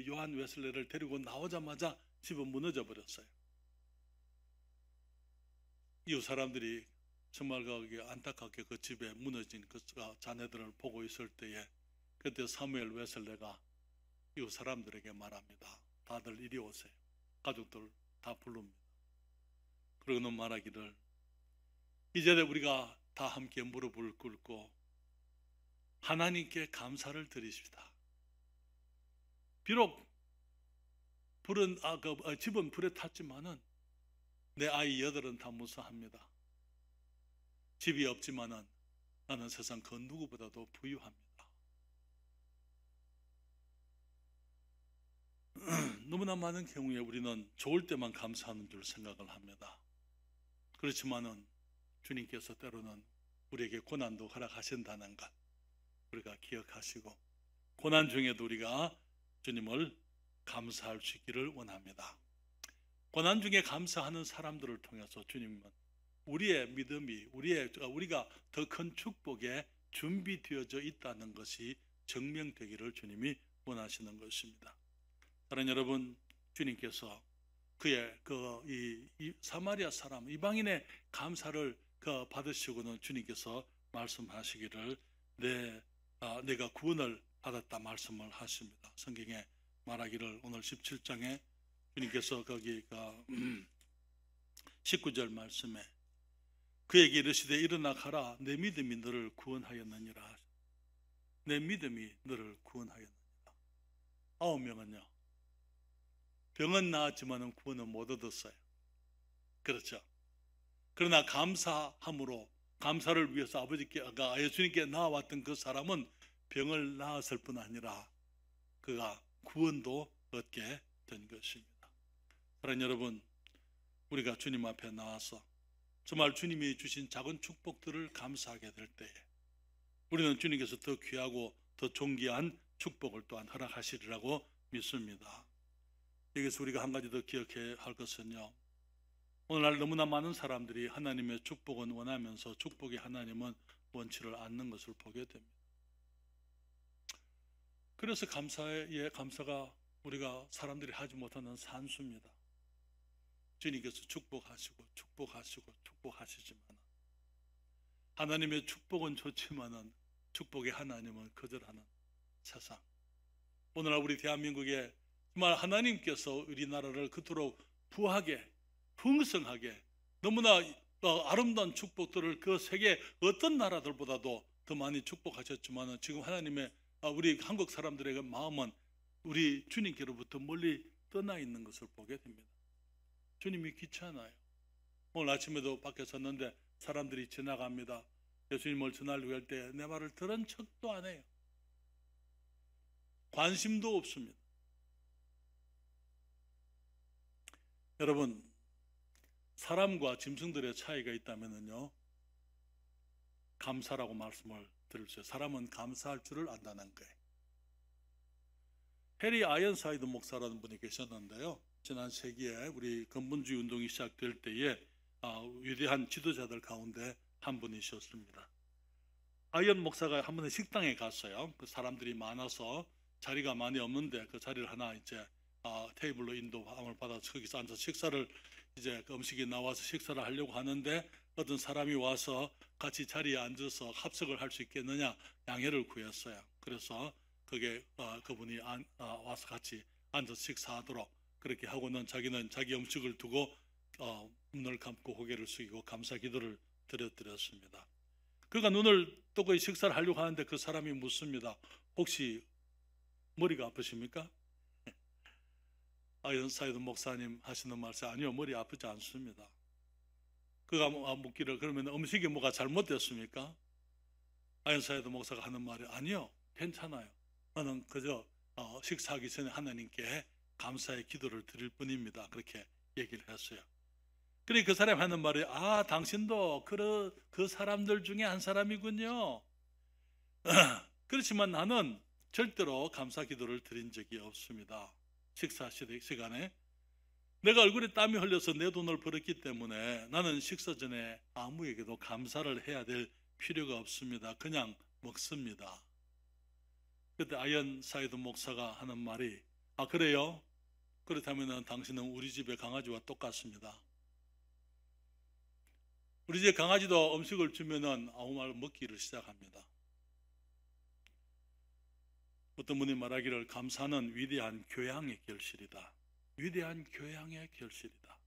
요한 웨슬레를 데리고 나오자마자 집은 무너져 버렸어요. 이웃 사람들이 정말 거기 안타깝게 그 집에 무너진 그 자네들을 보고 있을 때에 그때 사무엘 웨슬레가 이웃 사람들에게 말합니다. 다들 이리 오세요. 가족들 다 부릅니다. 그러고는 말하기를 이제 우리가 다 함께 무릎을 꿇고 하나님께 감사를 드리십시다. 비록 집은 불에 탔지만은 내 아이 8은 다 무사합니다. 집이 없지만은 나는 세상 그 누구보다도 부유합니다. 너무나 많은 경우에 우리는 좋을 때만 감사하는 줄 생각을 합니다. 그렇지만은 주님께서 때로는 우리에게 고난도 허락하신다는 것 우리가 기억하시고 고난 중에도 우리가 주님을 감사할 수 있기를 원합니다. 고난 중에 감사하는 사람들을 통해서 주님은 우리의 믿음이 우리가 더 큰 축복에 준비되어져 있다는 것이 증명되기를 주님이 원하시는 것입니다. 사랑하는 여러분, 주님께서 그의 이 사마리아 사람 이방인의 감사를 받으시고는 주님께서 말씀하시기를 내가 구원을 받았다 말씀을 하십니다. 성경에 말하기를 오늘 17장에 주님께서 거기 19절 말씀에 그에게 이르시되 일어나 가라 내 믿음이 너를 구원하였느니라. 내 믿음이 너를 구원하였느니라. 9명은요 병은 나았지만 구원은 못 얻었어요. 그렇죠. 그러나 감사함으로 감사를 위해서 아버지께 예수님께 나아왔던 그 사람은 병을 나았을 뿐 아니라 그가 구원도 얻게 된 것입니다. 사랑하는 여러분, 우리가 주님 앞에 나와서 정말 주님이 주신 작은 축복들을 감사하게 될 때에 우리는 주님께서 더 귀하고 더 존귀한 축복을 또한 허락하시리라고 믿습니다. 여기서 우리가 한 가지 더 기억해야 할 것은요, 오늘날 너무나 많은 사람들이 하나님의 축복은 원하면서 축복의 하나님은 원치를 않는 것을 보게 됩니다. 그래서 감사가 우리가 사람들이 하지 못하는 산수입니다. 주님께서 축복하시지만 하나님의 축복은 좋지만은 축복의 하나님은 거절하는 세상. 오늘날 우리 대한민국에 정말 하나님께서 우리나라를 그토록 부하게 풍성하게 너무나 아름다운 축복들을 그 세계 어떤 나라들보다도 더 많이 축복하셨지만 지금 하나님의 우리 한국 사람들의 마음은 우리 주님께로부터 멀리 떠나 있는 것을 보게 됩니다. 주님이 귀찮아요. 오늘 아침에도 밖에 섰는데 사람들이 지나갑니다. 예수님을 전하려고 할 때 내 말을 들은 척도 안 해요. 관심도 없습니다. 여러분, 사람과 짐승들의 차이가 있다면요, 감사라고 말씀을 드릴 수 있어요. 사람은 감사할 줄을 안다는 거예요. 해리 아이언사이드 목사라는 분이 계셨는데요, 지난 세기에 우리 근본주의 운동이 시작될 때에 위대한 지도자들 가운데 한 분이셨습니다. 아이언 목사가 한 번에 식당에 갔어요. 그 사람들이 많아서 자리가 많이 없는데 그 자리를 하나 이제 테이블로 인도함을 받아서 거기서 앉아서 식사를 이제 그 음식이 나와서 식사를 하려고 하는데 어떤 사람이 와서 같이 자리에 앉아서 합석을 할 수 있겠느냐 양해를 구했어요. 그래서 그분이 와서 같이 앉아서 식사하도록 그렇게 하고는 자기는 자기 음식을 두고 눈을 감고 고개를 숙이고 감사 기도를 드렸습니다. 그러니까 눈을 뜨고 식사를 하려고 하는데 그 사람이 묻습니다. 혹시 머리가 아프십니까? 아이언사이드 목사님 하시는 말씀, 아니요, 머리 아프지 않습니다. 그가 묻기를 그러면 음식이 뭐가 잘못됐습니까? 아이언사이드 목사가 하는 말이 아니요, 괜찮아요. 나는 그저 식사하기 전에 하나님께 감사의 기도를 드릴 뿐입니다. 그렇게 얘기를 했어요. 그러니까 그 사람이 하는 말이 당신도 그 사람들 중에 한 사람이군요. 그렇지만 나는 절대로 감사 기도를 드린 적이 없습니다. 식사 시간에 내가 얼굴에 땀이 흘려서 내 돈을 벌었기 때문에 나는 식사 전에 아무에게도 감사를 해야 될 필요가 없습니다. 그냥 먹습니다. 그때 아이언사이드 목사가 하는 말이 그래요? 그렇다면 당신은 우리 집의 강아지와 똑같습니다. 우리 집 강아지도 음식을 주면은 아무 말 먹기를 시작합니다. 어떤 분이 말하기를 감사는 위대한 교양의 결실이다. 위대한 교양의 결실이다.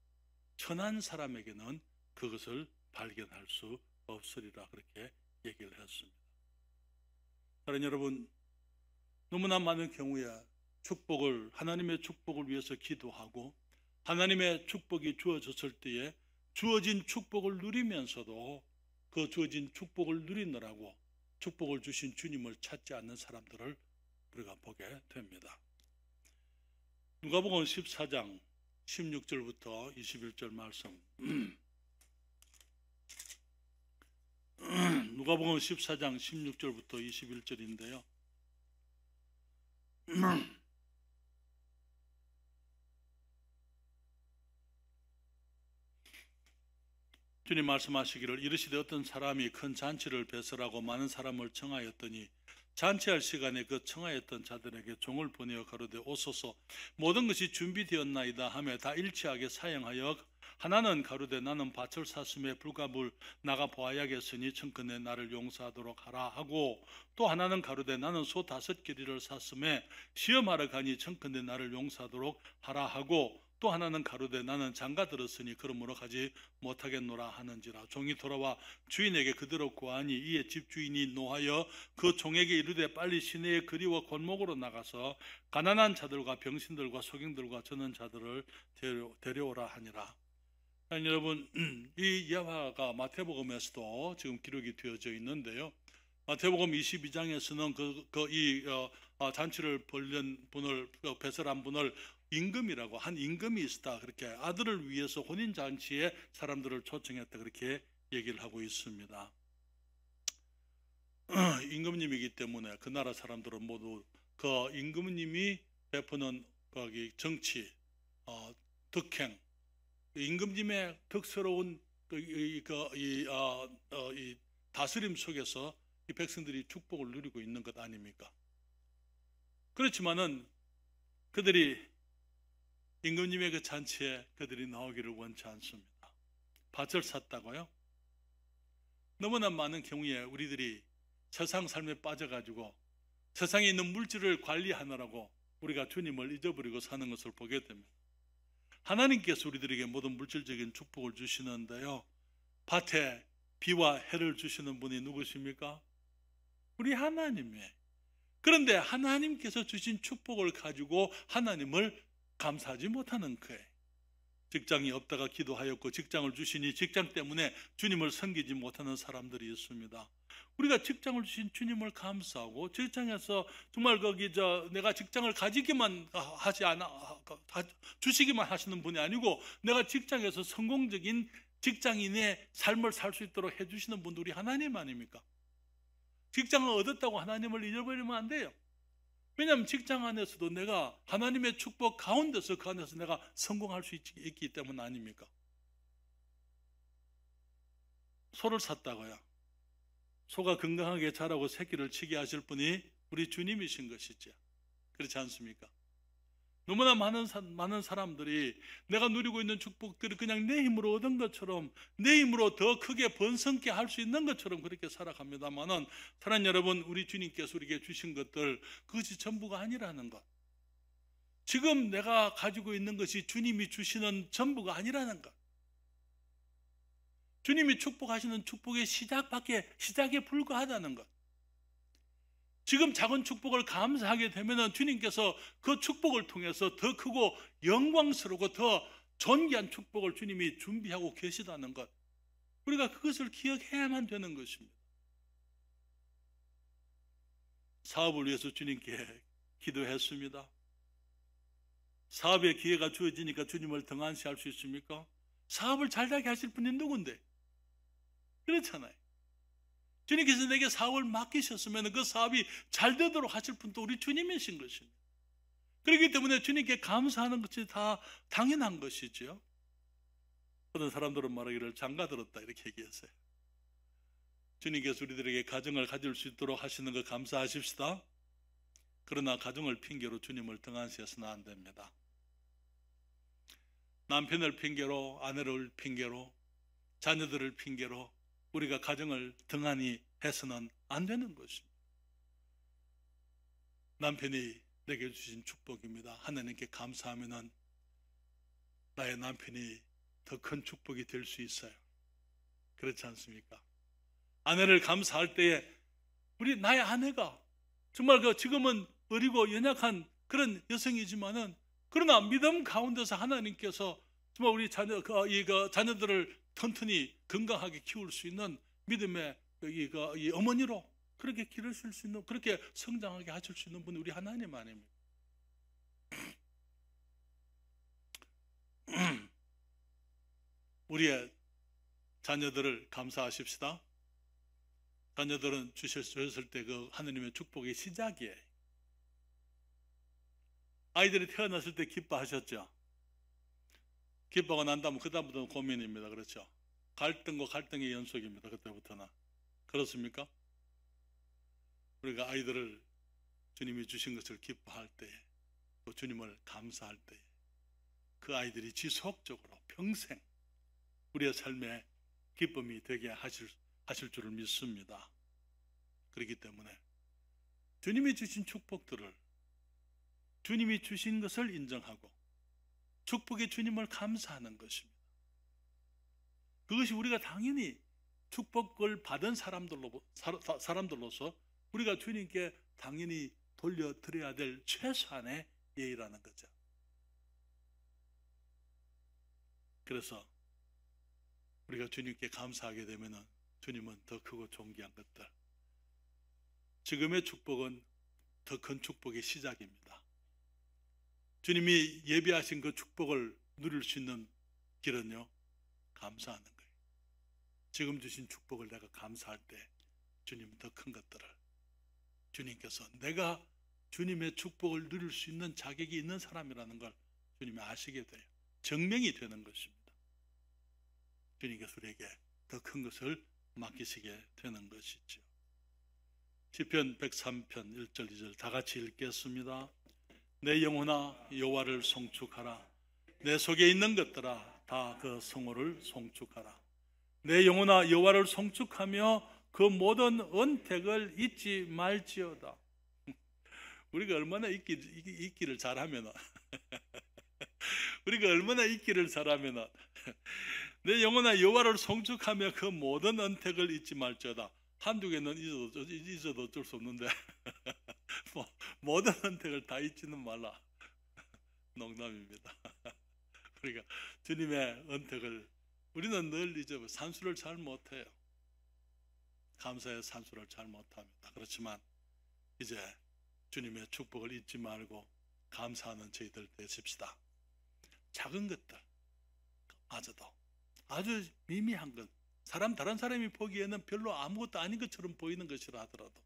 천한 사람에게는 그것을 발견할 수 없으리라 그렇게 얘기를 했습니다. 사랑하는 여러분, 너무나 많은 경우에 하나님의 축복을 위해서 기도하고 하나님의 축복이 주어졌을 때에 주어진 축복을 누리면서도 그 주어진 축복을 누리느라고 축복을 주신 주님을 찾지 않는 사람들을 우리가 보게 됩니다. 누가복음 14장 16절부터 21절 말씀. 누가복음 14장 16절부터 21절인데요. 주님 말씀하시기를 이르시되 어떤 사람이 큰 잔치를 배설하고 많은 사람을 청하였더니 잔치할 시간에 그 청하였던 자들에게 종을 보내어 가로되 오소서 모든 것이 준비되었나이다 하며 다 일치하게 사용하여 하나는 가로되 나는 밭을 샀음에 불과 물 나가 보아야겠으니 청컨대 나를 용서하도록 하라 하고 또 하나는 가로되 나는 소 5개리를 샀음에 시험하러 가니 청컨대 나를 용서하도록 하라 하고 또 하나는 가로되 나는 장가 들었으니 그러므로 가지 못하겠노라 하는지라. 종이 돌아와 주인에게 그대로 구하니 이에 집주인이 노하여 그 종에게 이르되 빨리 시내에 그리워 골목으로 나가서 가난한 자들과 병신들과 소경들과 저는 자들을 데려오라 하니라. 여러분, 이 예화가 마태복음에서도 지금 기록이 되어져 있는데요. 마태복음 22장에서는 잔치를 벌린 분을 배설한 분을 임금이라고 한 임금이 있었다. 그렇게 아들을 위해서 혼인 잔치에 사람들을 초청했다. 그렇게 얘기를 하고 있습니다. 임금님이기 때문에 그 나라 사람들은 모두 그 임금님이 베푸는 거기 정치, 덕행, 임금님의 덕스러운 이 다스림 속에서 이 백성들이 축복을 누리고 있는 것 아닙니까? 그렇지만은 그들이 임금님의 그 잔치에 그들이 나오기를 원치 않습니다. 밭을 샀다고요? 너무나 많은 경우에 우리들이 세상 삶에 빠져가지고 세상에 있는 물질을 관리하느라고 우리가 주님을 잊어버리고 사는 것을 보게 됩니다. 하나님께서 우리들에게 모든 물질적인 축복을 주시는데요, 밭에 비와 해를 주시는 분이 누구십니까? 우리 하나님이에요. 그런데 하나님께서 주신 축복을 가지고 하나님을 감사하지 못하는 거예요. 직장이 없다가 기도하였고 직장을 주시니 직장 때문에 주님을 섬기지 못하는 사람들이 있습니다. 우리가 직장을 주신 주님을 감사하고 직장에서 정말 내가 직장을 가지기만 주시기만 하시는 분이 아니고 내가 직장에서 성공적인 직장인의 삶을 살 수 있도록 해주시는 분도 우리 하나님 아닙니까? 직장을 얻었다고 하나님을 잊어버리면 안 돼요. 왜냐하면 직장 안에서도 내가 하나님의 축복 가운데서 그 안에서 내가 성공할 수 있기 때문 아닙니까? 소를 샀다고요. 소가 건강하게 자라고 새끼를 치게 하실 분이 우리 주님이신 것이죠. 그렇지 않습니까? 너무나 많은 사람들이 내가 누리고 있는 축복들을 그냥 내 힘으로 얻은 것처럼 내 힘으로 더 크게 번성케 할 수 있는 것처럼 그렇게 살아갑니다만은 사랑하는 여러분, 우리 주님께서 우리에게 주신 것들 그것이 전부가 아니라는 것, 지금 내가 가지고 있는 것이 주님이 주시는 전부가 아니라는 것, 주님이 축복하시는 축복의 시작에 불과하다는 것, 지금 작은 축복을 감사하게 되면 주님께서 그 축복을 통해서 더 크고 영광스럽고 더 존귀한 축복을 주님이 준비하고 계시다는 것, 우리가 그것을 기억해야만 되는 것입니다. 사업을 위해서 주님께 기도했습니다. 사업의 기회가 주어지니까 주님을 등한시할 수 있습니까? 사업을 잘되게 하실 분이 누군데? 그렇잖아요. 주님께서 내게 사업을 맡기셨으면 그 사업이 잘 되도록 하실 분도 우리 주님이신 것입니다. 그렇기 때문에 주님께 감사하는 것이 다 당연한 것이죠. 어떤 사람들은 말하기를 장가 들었다 이렇게 얘기했어요. 주님께서 우리들에게 가정을 가질 수 있도록 하시는 거 감사하십시다. 그러나 가정을 핑계로 주님을 등한시해서는 안 됩니다. 남편을 핑계로, 아내를 핑계로, 자녀들을 핑계로 우리가 가정을 등한히 해서는 안 되는 것입니다. 남편이 내게 주신 축복입니다. 하나님께 감사하면은 나의 남편이 더 큰 축복이 될 수 있어요. 그렇지 않습니까? 아내를 감사할 때에 나의 아내가 정말 지금은 어리고 연약한 그런 여성이지만은 그러나 믿음 가운데서 하나님께서 정말 우리 자녀들을 튼튼히 건강하게 키울 수 있는 믿음의 이 어머니로 그렇게 기르실 수 있는, 그렇게 성장하게 하실 수 있는 분이 우리 하나님 아닙니까? 우리의 자녀들을 감사하십시다. 자녀들은 주셨을 때 그 하느님의 축복의 시작이에요. 아이들이 태어났을 때 기뻐하셨죠? 기뻐가 난다면 그 다음부터는 고민입니다. 그렇죠? 갈등과 갈등의 연속입니다. 그때부터는. 그렇습니까? 우리가 아이들을 주님이 주신 것을 기뻐할 때에, 또 주님을 감사할 때에 그 아이들이 지속적으로 평생 우리의 삶에 기쁨이 되게 하실 줄을 믿습니다. 그렇기 때문에 주님이 주신 축복들을, 주님이 주신 것을 인정하고 축복의 주님을 감사하는 것입니다. 그것이 우리가 당연히 축복을 받은 사람들로서 우리가 주님께 당연히 돌려드려야 될 최소한의 예의라는 거죠. 그래서 우리가 주님께 감사하게 되면 주님은 더 크고 존귀한 것들, 지금의 축복은 더 큰 축복의 시작입니다. 주님이 예비하신 그 축복을 누릴 수 있는 길은요, 감사하는 거예요. 지금 주신 축복을 내가 감사할 때 주님은 더 큰 것들을, 주님께서 내가 주님의 축복을 누릴 수 있는 자격이 있는 사람이라는 걸 주님이 아시게 돼요. 증명이 되는 것입니다. 주님께서 우리에게 더 큰 것을 맡기시게 되는 것이죠. 시편 103편 1절 2절 다 같이 읽겠습니다. 내 영혼아 여호와를 송축하라. 내 속에 있는 것들아 다 그 성호를 송축하라. 내 영혼아 여호와를 송축하며 그 모든 언택을 잊지 말지어다. 우리가 얼마나 잊기를 잘하면 내 영혼아 여호와를 송축하며 그 모든 언택을 잊지 말지어다. 한두 개는 잊어도 어쩔 수 없는데 모든 언택을 다 잊지는 말라. 농담입니다. 우리가 주님의 언택을 우리는 늘 잊어버려. 산수를 잘 못해요. 감사의 산수를 잘 못합니다. 그렇지만 이제 주님의 축복을 잊지 말고 감사하는 저희들 되십시다. 작은 것들 마저도 아주 미미한 것, 다른 사람이 보기에는 별로 아무것도 아닌 것처럼 보이는 것이라 하더라도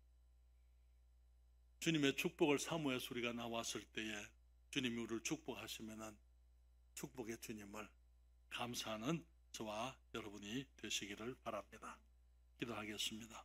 주님의 축복을 사모해서 우리가 나왔을 때에 주님이 우리를 축복하시면은 축복의 주님을 감사하는 저와 여러분이 되시기를 바랍니다. 기도하겠습니다.